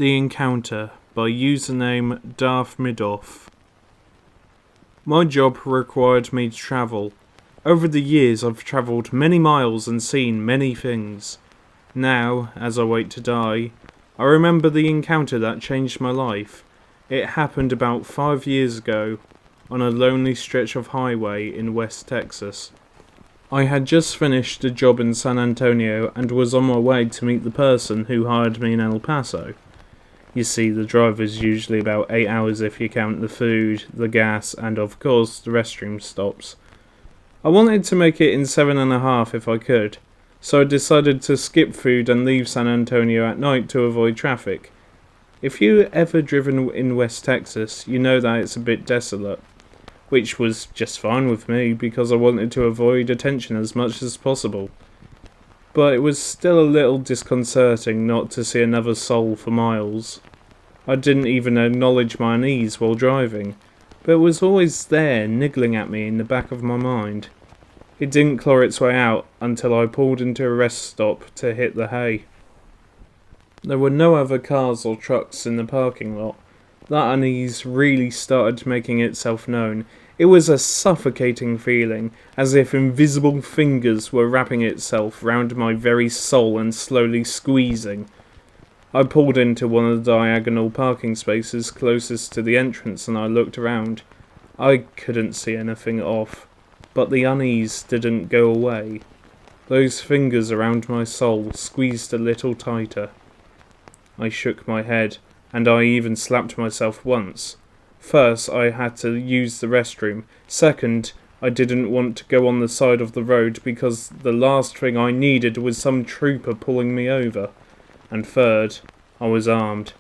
The Encounter by username Darthmadoff. My job required me to travel. Over the years I've travelled many miles and seen many things. Now, as I wait to die, I remember the encounter that changed my life. It happened about 5 years ago, on a lonely stretch of highway in West Texas. I had just finished a job in San Antonio and was on my way to meet the person who hired me in El Paso. You see, the drive is usually about 8 hours if you count the food, the gas, and of course the restroom stops. I wanted to make it in 7.5 if I could, so I decided to skip food and leave San Antonio at night to avoid traffic. If you've ever driven in West Texas, you know that it's a bit desolate, which was just fine with me because I wanted to avoid attention as much as possible. But it was still a little disconcerting not to see another soul for miles. I didn't even acknowledge my unease while driving, but it was always there niggling at me in the back of my mind. It didn't claw its way out until I pulled into a rest stop to hit the hay. There were no other cars or trucks in the parking lot. That unease really started making itself known. It was a suffocating feeling, as if invisible fingers were wrapping itself round my very soul and slowly squeezing. I pulled into one of the diagonal parking spaces closest to the entrance and I looked around. I couldn't see anything off, but the unease didn't go away. Those fingers around my soul squeezed a little tighter. I shook my head, and I even slapped myself once. First, I had to use the restroom. Second, I didn't want to go on the side of the road because the last thing I needed was some trooper pulling me over. And third, I was armed.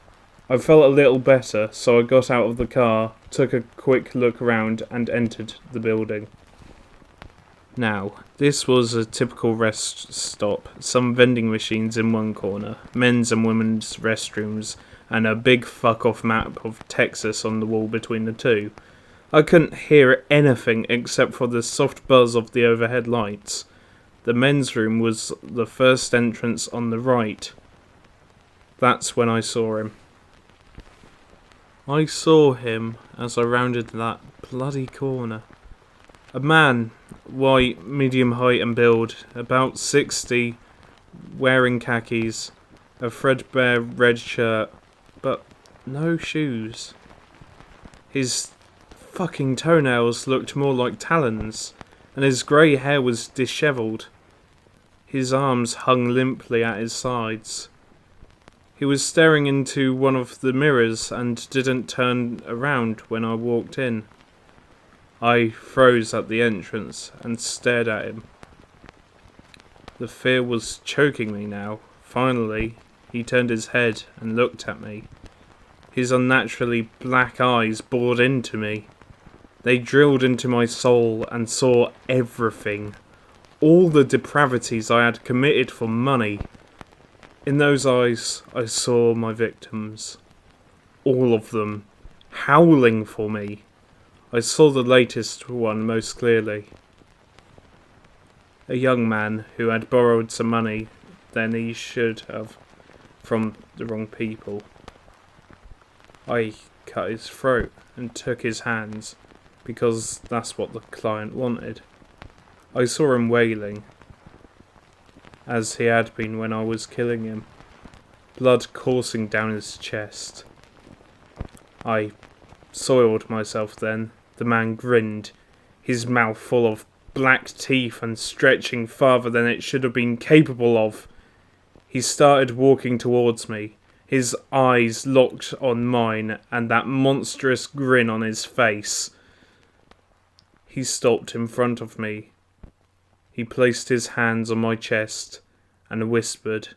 I felt a little better, so I got out of the car, took a quick look around, and entered the building. Now, this was a typical rest stop. Some vending machines in one corner, men's and women's restrooms, and a big fuck-off map of Texas on the wall between the two. I couldn't hear anything except for the soft buzz of the overhead lights. The men's room was the first entrance on the right. That's when I saw him. I saw him as I rounded that bloody corner. A man, white, medium height and build, about 60, wearing khakis, a threadbare red shirt, but no shoes. His fucking toenails looked more like talons, and his grey hair was dishevelled. His arms hung limply at his sides. He was staring into one of the mirrors and didn't turn around when I walked in. I froze at the entrance and stared at him. The fear was choking me now. Finally, he turned his head and looked at me. His unnaturally black eyes bored into me. They drilled into my soul and saw everything. All the depravities I had committed for money. In those eyes, I saw my victims. All of them, howling for me. I saw the latest one most clearly. A young man who had borrowed some money than he should have from the wrong people. I cut his throat and took his hands, because that's what the client wanted. I saw him wailing, as he had been when I was killing him, blood coursing down his chest. I soiled myself then. The man grinned, his mouth full of black teeth and stretching farther than it should have been capable of. He started walking towards me, his eyes locked on mine and that monstrous grin on his face. He stopped in front of me. He placed his hands on my chest and whispered,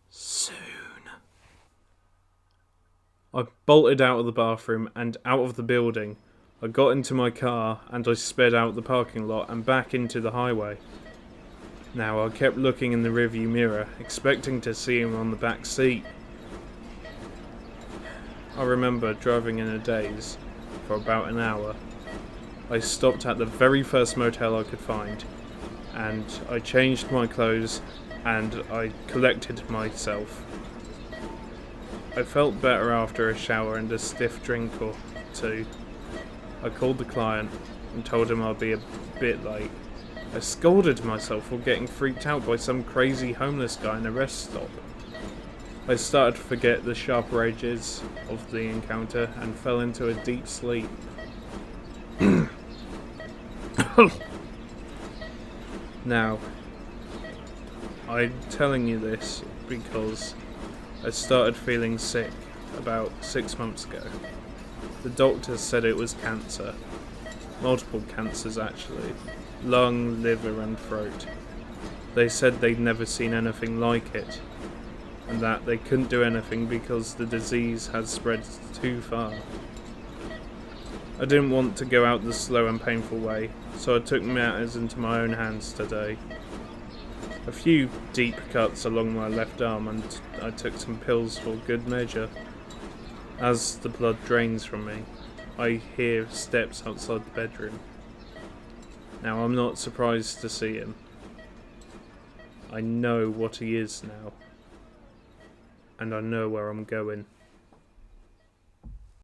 "Soon." I bolted out of the bathroom and out of the building. I got into my car and I sped out the parking lot and back into the highway. Now I kept looking in the rearview mirror, expecting to see him on the back seat. I remember driving in a daze for about an hour. I stopped at the very first motel I could find, and I changed my clothes and I collected myself. I felt better after a shower and a stiff drink or two. I called the client and told him I'd be a bit late. I scolded myself for getting freaked out by some crazy homeless guy in a rest stop. I started to forget the sharp rages of the encounter and fell into a deep sleep. Now, I'm telling you this because I started feeling sick about 6 months ago. The doctors said it was cancer. Multiple cancers actually. Lung, liver and throat. They said they'd never seen anything like it, and that they couldn't do anything because the disease had spread too far. I didn't want to go out the slow and painful way, so I took matters into my own hands today. A few deep cuts along my left arm, and I took some pills for good measure. As the blood drains from me, I hear steps outside the bedroom. Now, I'm not surprised to see him. I know what he is now. And I know where I'm going.